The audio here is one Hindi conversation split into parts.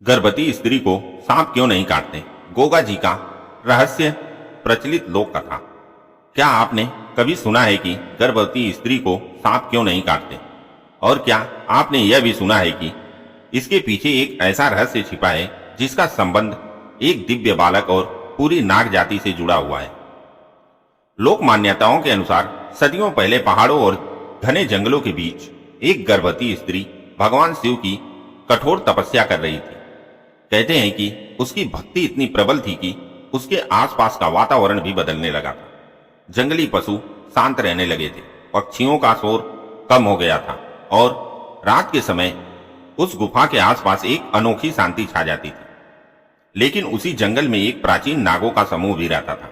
गर्भवती स्त्री को सांप क्यों नहीं काटते? गोगा जी का रहस्य प्रचलित लोक कथा। क्या आपने कभी सुना है कि गर्भवती स्त्री को सांप क्यों नहीं काटते? और क्या आपने यह भी सुना है कि इसके पीछे एक ऐसा रहस्य छिपा है जिसका संबंध एक दिव्य बालक और पूरी नाग जाति से जुड़ा हुआ है। लोक मान्यताओं के अनुसार सदियों पहले पहाड़ों और घने जंगलों के बीच एक गर्भवती स्त्री भगवान शिव की कठोर तपस्या कर रही थी। कहते हैं कि उसकी भक्ति इतनी प्रबल थी कि उसके आसपास का वातावरण भी बदलने लगा था। जंगली पशु शांत रहने लगे थे, पक्षियों का शोर कम हो गया था और रात के समय उस गुफा के आसपास एक अनोखी शांति छा जाती थी। लेकिन उसी जंगल में एक प्राचीन नागों का समूह भी रहता था।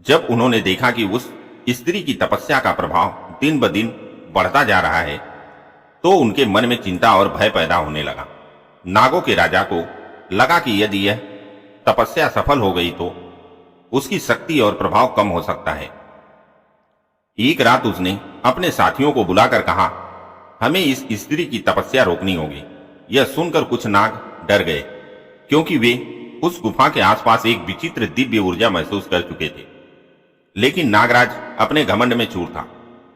जब उन्होंने देखा कि उस स्त्री की तपस्या का प्रभाव दिन ब दिन बढ़ता जा रहा है, तो उनके मन में चिंता और भय पैदा होने लगा। नागों के राजा को लगा कि यदि यह तपस्या सफल हो गई तो उसकी शक्ति और प्रभाव कम हो सकता है। एक रात उसने अपने साथियों को बुलाकर कहा, हमें इस स्त्री की तपस्या रोकनी होगी। यह सुनकर कुछ नाग डर गए, क्योंकि वे उस गुफा के आसपास एक विचित्र दिव्य ऊर्जा महसूस कर चुके थे। लेकिन नागराज अपने घमंड में चूर था।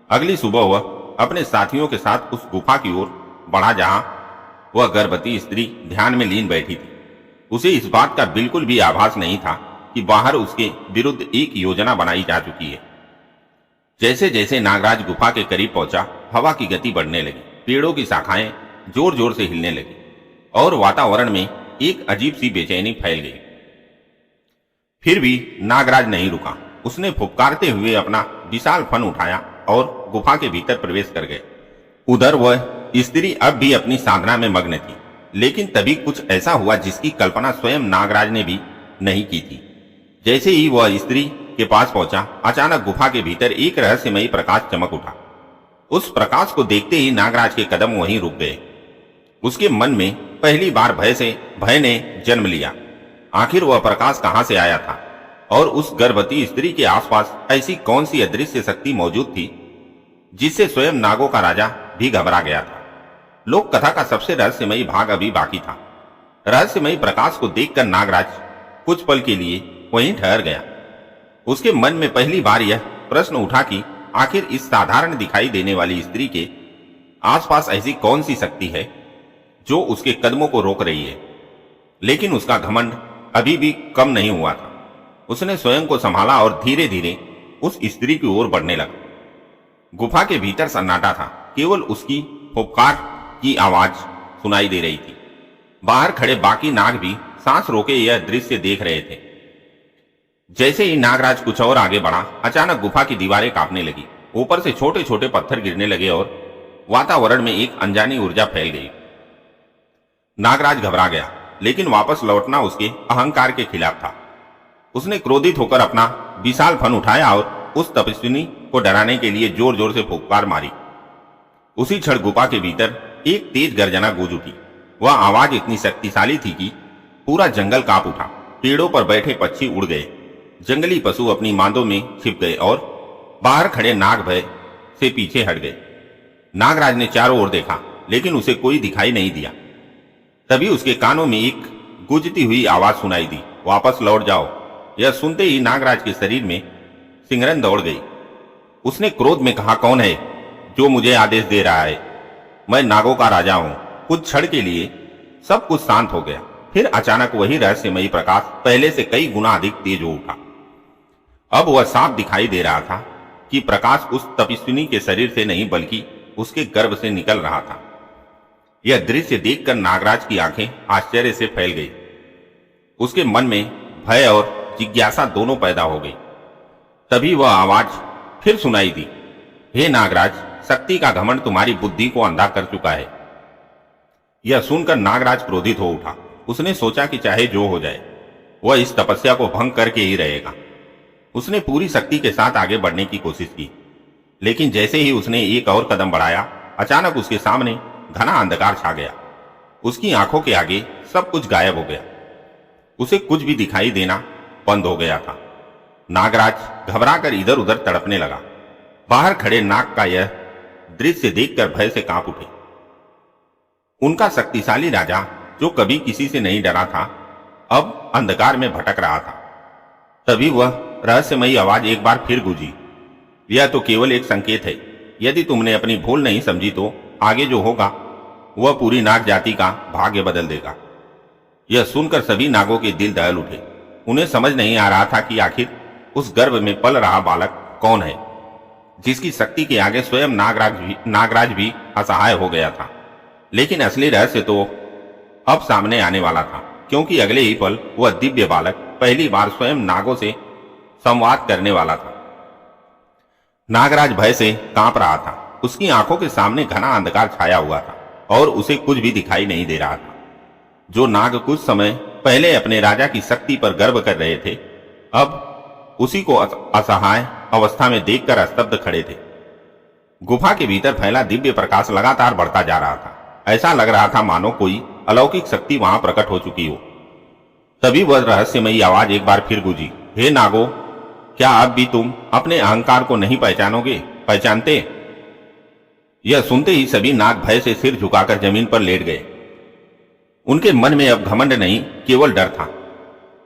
अगली सुबह वह अपने साथियों के साथ उस गुफा की ओर बढ़ा जहां वह गर्भवती स्त्री ध्यान में लीन बैठी थी। उसे इस बात का बिल्कुल भी आभास नहीं था कि बाहर उसके विरुद्ध एक योजना बनाई जा चुकी है। जैसे जैसे नागराज गुफा के करीब पहुंचा, हवा की गति बढ़ने लगी, पेड़ों की शाखाएं जोर जोर से हिलने लगी और वातावरण में एक अजीब सी बेचैनी फैल गई। फिर भी नागराज नहीं रुका। उसने फुफकारते हुए अपना विशाल फन उठाया और गुफा के भीतर प्रवेश कर गए। उधर वह स्त्री अब भी अपनी साधना में मग्न थी। लेकिन तभी कुछ ऐसा हुआ जिसकी कल्पना स्वयं नागराज ने भी नहीं की थी। जैसे ही वह स्त्री के पास पहुंचा, अचानक गुफा के भीतर एक रहस्यमयी प्रकाश चमक उठा। उस प्रकाश को देखते ही नागराज के कदम वहीं रुक गए। उसके मन में पहली बार भय ने जन्म लिया। आखिर वह प्रकाश कहां से आया था और उस गर्भवती स्त्री के आसपास ऐसी कौन सी अदृश्य शक्ति मौजूद थी जिससे स्वयं नागों का राजा भी घबरा गया था। लोक कथा का सबसे रहस्यमयी भाग अभी बाकी था। रहस्यमयी प्रकाश को देखकर नागराज कुछ पल के लिए वहीं ठहर गया। उसके मन में पहली बार यह प्रश्न उठा कि आखिर इस साधारण दिखाई देने वाली स्त्री के आसपास ऐसी कौन सी शक्ति है जो उसके कदमों को रोक रही है। लेकिन उसका घमंड अभी भी कम नहीं हुआ था। उसने स्वयं को संभाला और धीरे धीरे उस स्त्री की ओर बढ़ने लगा। गुफा के भीतर सन्नाटा था, केवल उसकी फुफकार की आवाज सुनाई दे रही थी। बाहर खड़े बाकी नाग भी सांस रोके यह दृश्य देख रहे थे। जैसे ही नागराज कुछ और आगे बढ़ा, अचानक गुफा की दीवारें कांपने लगी, ऊपर से छोटे छोटे पत्थर गिरने लगे और वातावरण में एक अनजानी ऊर्जा फैल गई। नागराज घबरा गया, लेकिन वापस लौटना उसके अहंकार के खिलाफ था। उसने क्रोधित होकर अपना विशाल फन उठाया और उस तपस्विनी को डराने के लिए जोर जोर से फुफकार मारी। उसी क्षण गुफा के भीतर एक तेज गर्जना गूंज उठी। वह आवाज इतनी शक्तिशाली थी कि पूरा जंगल कांप उठा। पेड़ों पर बैठे पक्षी उड़ गए, जंगली पशु अपनी मांदों में छिप गए और बाहर खड़े नाग भय से पीछे हट गए। नागराज ने चारों ओर देखा, लेकिन उसे कोई दिखाई नहीं दिया। तभी उसके कानों में एक गूंजती हुई आवाज सुनाई दी, वापस लौट जाओ। यह सुनते ही नागराज के शरीर में सिंहरन दौड़ गई। उसने क्रोध में कहा, कौन है जो मुझे आदेश दे रहा है? मैं नागों का राजा हूं। कुछ क्षण के लिए सब कुछ शांत हो गया। फिर अचानक वही रहस्यमयी प्रकाश पहले से कई गुना अधिक तेज हो उठा। अब वह साफ दिखाई दे रहा था कि प्रकाश उस तपस्विनी के शरीर से नहीं बल्कि उसके गर्भ से निकल रहा था। यह दृश्य देखकर नागराज की आंखें आश्चर्य से फैल गई। उसके मन में भय और जिज्ञासा दोनों पैदा हो गई। तभी वह आवाज फिर सुनाई दी, हे नागराज, शक्ति का घमंड तुम्हारी बुद्धि को अंधा कर चुका है। यह सुनकर नागराज क्रोधित हो उठा। उसने सोचा कि चाहे जो हो जाए, वह इस तपस्या को भंग करके ही रहेगा। उसने पूरी शक्ति के साथ आगे बढ़ने की कोशिश की, लेकिन जैसे ही उसने एक और कदम बढ़ाया, अचानक उसके सामने घना अंधकार छा गया। उसकी आंखों के आगे सब कुछ गायब हो गया। उसे कुछ भी दिखाई देना बंद हो गया था। नागराज घबराकर इधर उधर तड़पने लगा। बाहर खड़े नाग का यह दृश्य देखकर भय से कांप उठे। उनका शक्तिशाली राजा जो कभी किसी से नहीं डरा था, अब अंधकार में भटक रहा था। तभी वह रहस्यमयी आवाज एक बार फिर गूंजी, यह तो केवल एक संकेत है। यदि तुमने अपनी भूल नहीं समझी तो आगे जो होगा वह पूरी नाग जाति का भाग्य बदल देगा। यह सुनकर सभी नागों के दिल दहल उठे। उन्हें समझ नहीं आ रहा था कि आखिर उस गर्भ में पल रहा बालक कौन है, जिसकी शक्ति के आगे स्वयं नागराज भी असहाय हो गया था। लेकिन असली रहस्य तो अब सामने आने वाला था, क्योंकि अगले ही पल वह दिव्य बालक पहली बार स्वयं नागों से संवाद करने वाला था। नागराज भय से कांप रहा था। उसकी आंखों के सामने घना अंधकार छाया हुआ था और उसे कुछ भी दिखाई नहीं दे रहा था। जो नाग कुछ समय पहले अपने राजा की शक्ति पर गर्व कर रहे थे, अब उसी को असहाय अवस्था में देखकर स्तब्ध खड़े थे। गुफा के भीतर फैला दिव्य प्रकाश लगातार बढ़ता जा रहा था। ऐसा लग रहा था मानो कोई अलौकिक शक्ति वहां प्रकट हो चुकी हो। तभी वह रहस्यमयी आवाज एक बार फिर गूंजी, हे नागो, क्या अब भी तुम अपने अहंकार को नहीं पहचानते? यह सुनते ही सभी नाग भय से सिर झुकाकर जमीन पर लेट गए। उनके मन में अब घमंड नहीं, केवल डर था।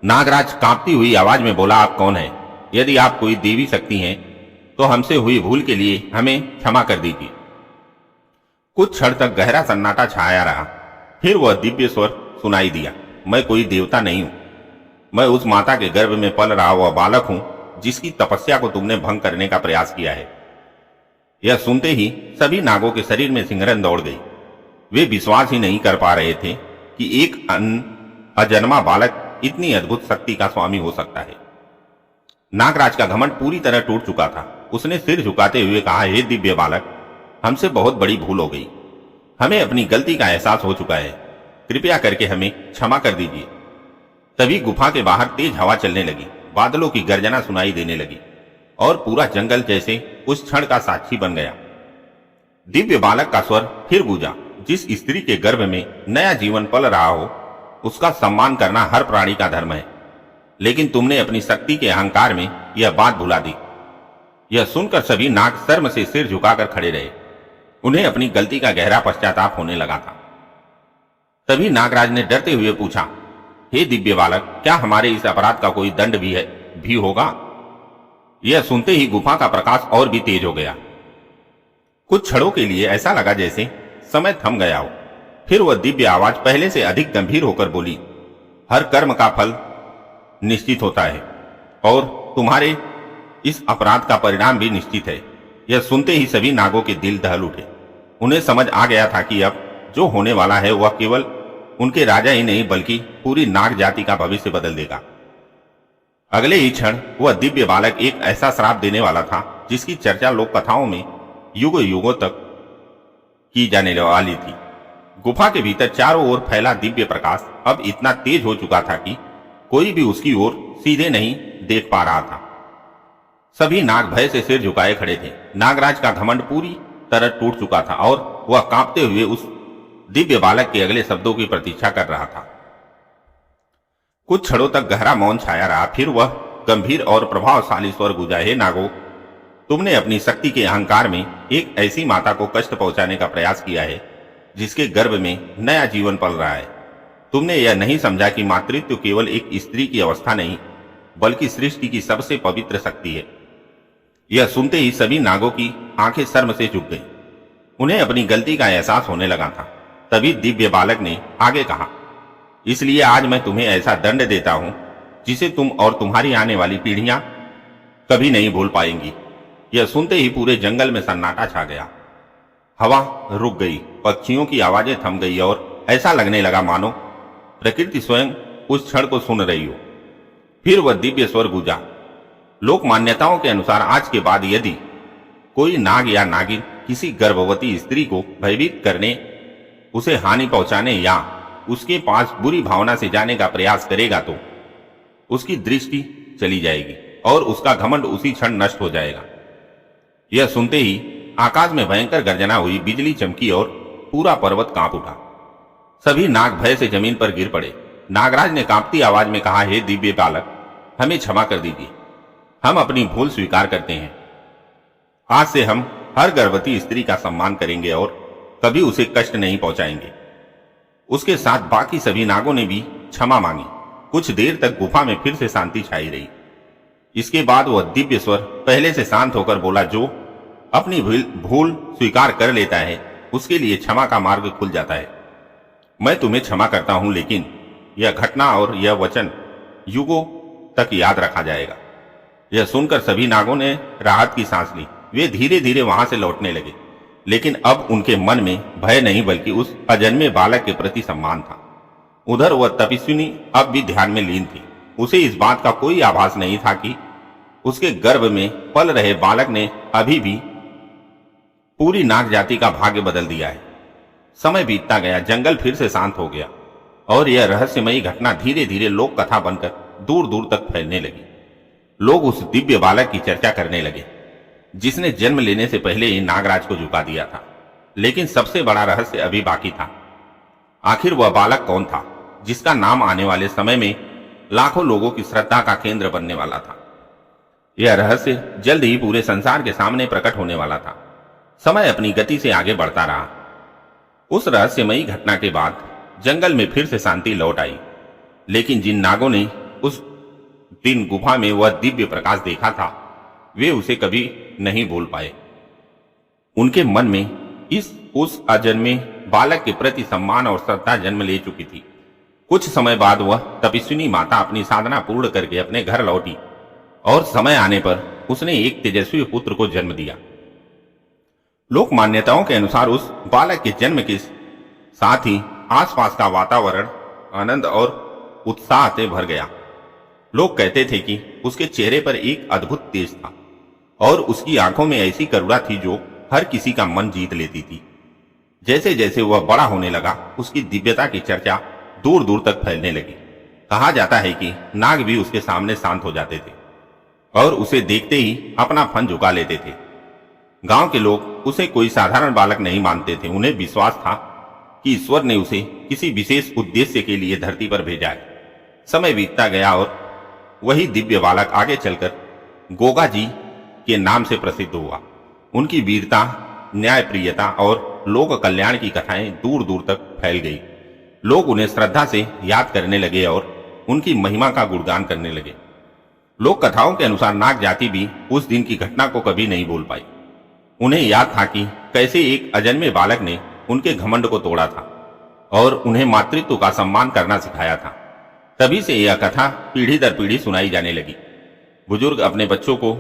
नागराज कांपती हुई आवाज में बोला, आप कौन हैं? यदि आप कोई देवी शक्ति हैं तो हमसे हुई भूल के लिए हमें क्षमा कर दीजिए। कुछ क्षण तक गहरा सन्नाटा छाया रहा। फिर वह दिव्य स्वर सुनाई दिया, मैं कोई देवता नहीं हूं। मैं उस माता के गर्भ में पल रहा हुआ बालक हूं जिसकी तपस्या को तुमने भंग करने का प्रयास किया है। यह सुनते ही सभी नागों के शरीर में सिंहरन दौड़ गई। वे विश्वास ही नहीं कर पा रहे थे कि एक अजन्मा बालक इतनी अद्भुत शक्ति का स्वामी हो सकता है। नागराज का घमंड पूरी तरह टूट चुका था। उसने सिर झुकाते हुए कहा, हे दिव्य बालक, हमसे बहुत बड़ी भूल हो गई। हमें अपनी गलती का एहसास हो चुका है। कृपया करके हमें क्षमा कर दीजिए। तभी गुफा के बाहर तेज हवा चलने लगी। बादलों की गर्जना सुनाई देने लगी और पूरा जंगल जैसे उस क्षण का साक्षी बन गया। दिव्य बालक का स्वर फिर गूंजा, जिस स्त्री के गर्भ में नया जीवन पल रहा हो उसका सम्मान करना हर प्राणी का धर्म है। लेकिन तुमने अपनी शक्ति के अहंकार में यह बात भुला दी। यह सुनकर सभी नाग शर्म से सिर झुकाकर खड़े रहे। उन्हें अपनी गलती का गहरा पश्चाताप होने लगा था। तभी नागराज ने डरते हुए पूछा, हे दिव्य बालक, क्या हमारे इस अपराध का कोई दंड भी होगा? यह सुनते ही गुफा का प्रकाश और भी तेज हो गया। कुछ क्षणों के लिए ऐसा लगा जैसे समय थम गया हो। फिर वह दिव्य आवाज पहले से अधिक गंभीर होकर बोली, हर कर्म का फल निश्चित होता है और तुम्हारे इस अपराध का परिणाम भी निश्चित है। यह सुनते ही सभी नागों के दिल दहल उठे। उन्हें समझ आ गया था कि अब जो होने वाला है वह केवल उनके राजा ही नहीं बल्कि पूरी नाग जाति का भविष्य बदल देगा। अगले ही क्षण वह दिव्य बालक एक ऐसा श्राप देने वाला था जिसकी चर्चा लोक कथाओं में युगों युगों तक की जाने वाली थी। गुफा के भीतर चारों ओर फैला दिव्य प्रकाश अब इतना तेज हो चुका था कि कोई भी उसकी ओर सीधे नहीं देख पा रहा था। सभी नाग भय से सिर झुकाए खड़े थे। नागराज का घमंड पूरी तरह टूट चुका था और वह कांपते हुए उस दिव्य बालक के अगले शब्दों की प्रतीक्षा कर रहा था। कुछ क्षणों तक गहरा मौन छाया रहा। फिर वह गंभीर और प्रभावशाली स्वर गूंजा, हे नागो, तुमने अपनी शक्ति के अहंकार में एक ऐसी माता को कष्ट पहुंचाने का प्रयास किया है जिसके गर्भ में नया जीवन पल रहा है। तुमने यह नहीं समझा कि मातृत्व केवल एक स्त्री की अवस्था नहीं बल्कि सृष्टि की सबसे पवित्र शक्ति है। यह सुनते ही सभी नागों की आंखें शर्म से झुक गईं। उन्हें अपनी गलती का एहसास होने लगा था। तभी दिव्य बालक ने आगे कहा, इसलिए आज मैं तुम्हें ऐसा दंड देता हूं जिसे तुम और तुम्हारी आने वाली पीढ़ियां कभी नहीं भूल पाएंगी। यह सुनते ही पूरे जंगल में सन्नाटा छा गया। हवा रुक गई, पक्षियों की आवाजें थम गई और ऐसा लगने लगा मानो प्रकृति स्वयं उस क्षण को सुन रही हो। फिर वह दिव्य स्वर गूंजा, लोक मान्यताओं के अनुसार आज के बाद यदि कोई नाग या नागिन किसी गर्भवती स्त्री को भयभीत करने, उसे हानि पहुंचाने या उसके पास बुरी भावना से जाने का प्रयास करेगा तो उसकी दृष्टि चली जाएगी और उसका घमंड उसी क्षण नष्ट हो जाएगा। यह सुनते ही आकाश में भयंकर गर्जना हुई, बिजली चमकी और पूरा पर्वत कांप उठा। सभी नाग भय से जमीन पर गिर पड़े। नागराज ने कांपती आवाज में कहा, हे दिव्य बालक, हमें क्षमा कर दीजिए। हम अपनी भूल स्वीकार करते हैं। आज से हम हर गर्भवती स्त्री का सम्मान करेंगे और कभी उसे कष्ट नहीं पहुंचाएंगे। उसके साथ बाकी सभी नागों ने भी क्षमा मांगी। कुछ देर तक गुफा में फिर से शांति छाई रही। इसके बाद वह दिव्य स्वर पहले से शांत होकर बोला, जो अपनी भूल स्वीकार कर लेता है उसके लिए क्षमा का मार्ग खुल जाता है। मैं तुम्हें क्षमा करता हूं, लेकिन यह घटना और यह वचन युगों तक याद रखा जाएगा। यह सुनकर सभी नागों ने राहत की सांस ली। वे धीरे धीरे वहां से लौटने लगे, लेकिन अब उनके मन में भय नहीं बल्कि उस अजन्मे बालक के प्रति सम्मान था। उधर वह तपस्विनी अब भी ध्यान में लीन थी। उसे इस बात का कोई आभास नहीं था कि उसके गर्भ में पल रहे बालक ने अभी भी पूरी नाग जाति का भाग्य बदल दिया है। समय बीतता गया, जंगल फिर से शांत हो गया और यह रहस्यमयी घटना धीरे धीरे लोक कथा बनकर दूर दूर तक फैलने लगी। लोग उस दिव्य बालक की चर्चा करने लगे जिसने जन्म लेने से पहले ही नागराज को झुका दिया था। लेकिन सबसे बड़ा रहस्य अभी बाकी था। आखिर वह बालक कौन था जिसका नाम आने वाले समय में लाखों लोगों की श्रद्धा का केंद्र बनने वाला था। यह रहस्य जल्द ही पूरे संसार के सामने प्रकट होने वाला था। समय अपनी गति से आगे बढ़ता रहा। उस रहस्यमयी घटना के बाद जंगल में फिर से शांति लौट आई, लेकिन जिन नागों ने उस दिन गुफा में वह दिव्य प्रकाश देखा था वे उसे कभी नहीं भूल पाए। उनके मन में उस अजन्मे बालक के प्रति सम्मान और श्रद्धा जन्म ले चुकी थी। कुछ समय बाद वह तपस्विनी माता अपनी साधना पूर्ण करके अपने घर लौटी और समय आने पर उसने एक तेजस्वी पुत्र को जन्म दिया। लोक मान्यताओं के अनुसार उस बालक के जन्म के साथ ही आसपास का वातावरण आनंद और उत्साह से भर गया। लोग कहते थे कि उसके चेहरे पर एक अद्भुत तेज था और उसकी आंखों में ऐसी करुणा थी जो हर किसी का मन जीत लेती थी। जैसे जैसे वह बड़ा होने लगा उसकी दिव्यता की चर्चा दूर दूर तक फैलने लगी। कहा जाता है कि नाग भी उसके सामने शांत हो जाते थे और उसे देखते ही अपना फन झुका लेते थे। गांव के लोग उसे कोई साधारण बालक नहीं मानते थे। उन्हें विश्वास था कि ईश्वर ने उसे किसी विशेष उद्देश्य के लिए धरती पर भेजा है। समय बीतता गया और वही दिव्य बालक आगे चलकर गोगा जी के नाम से प्रसिद्ध हुआ। उनकी वीरता, न्यायप्रियता और लोक कल्याण की कथाएं दूर दूर तक फैल गई। लोग उन्हें श्रद्धा से याद करने लगे और उनकी महिमा का गुणगान करने लगे। लोक कथाओं के अनुसार नाग जाति भी उस दिन की घटना को कभी नहीं भूल पाई। उन्हें याद था कि कैसे एक अजन्मे बालक ने उनके घमंड को तोड़ा था और उन्हें मातृत्व का सम्मान करना सिखाया था। तभी से यह कथा पीढ़ी दर पीढ़ी सुनाई जाने लगी। बुजुर्ग अपने बच्चों को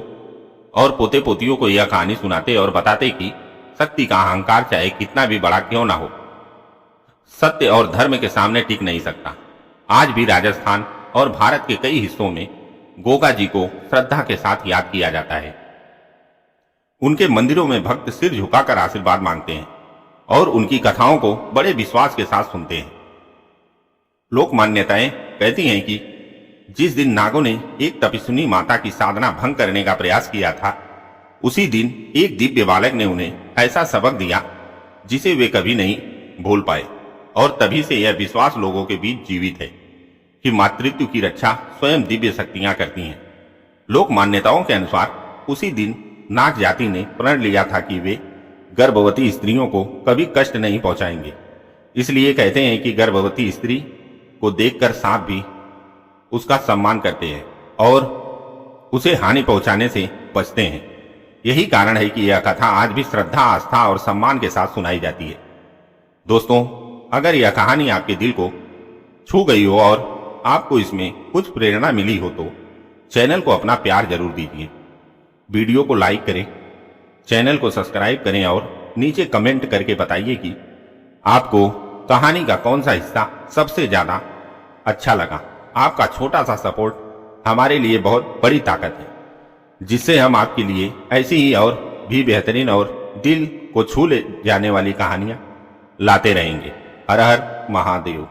और पोते पोतियों को यह कहानी सुनाते और बताते कि शक्ति का अहंकार चाहे कितना भी बड़ा क्यों ना हो, सत्य और धर्म के सामने टिक नहीं सकता। आज भी राजस्थान और भारत के कई हिस्सों में गोगा जी को श्रद्धा के साथ याद किया जाता है। उनके मंदिरों में भक्त सिर झुकाकर आशीर्वाद मांगते हैं और उनकी कथाओं को बड़े विश्वास के साथ सुनते हैं। लोक मान्यताएं कहती हैं कि जिस दिन नागों ने एक तपस्विनी माता की साधना भंग करने का प्रयास किया था, उसी दिन एक दिव्य बालक ने उन्हें ऐसा सबक दिया जिसे वे कभी नहीं भूल पाए। और तभी से यह विश्वास लोगों के बीच जीवित है कि मातृत्व की रक्षा स्वयं दिव्य शक्तियां करती हैं। लोक मान्यताओं के अनुसार उसी दिन नाग जाति ने प्रण लिया था कि वे गर्भवती स्त्रियों को कभी कष्ट नहीं पहुंचाएंगे। इसलिए कहते हैं कि गर्भवती स्त्री को देखकर सांप भी उसका सम्मान करते हैं और उसे हानि पहुंचाने से बचते हैं। यही कारण है कि यह कथा आज भी श्रद्धा, आस्था और सम्मान के साथ सुनाई जाती है। दोस्तों, अगर यह कहानी आपके दिल को छू गई हो और आपको इसमें कुछ प्रेरणा मिली हो तो चैनल को अपना प्यार जरूर दीजिए। वीडियो को लाइक करें, चैनल को सब्सक्राइब करें और नीचे कमेंट करके बताइए कि आपको कहानी का कौन सा हिस्सा सबसे ज्यादा अच्छा लगा। आपका छोटा सा सपोर्ट हमारे लिए बहुत बड़ी ताकत है, जिससे हम आपके लिए ऐसी ही और भी बेहतरीन और दिल को छू ले जाने वाली कहानियां लाते रहेंगे। हर हर महादेव।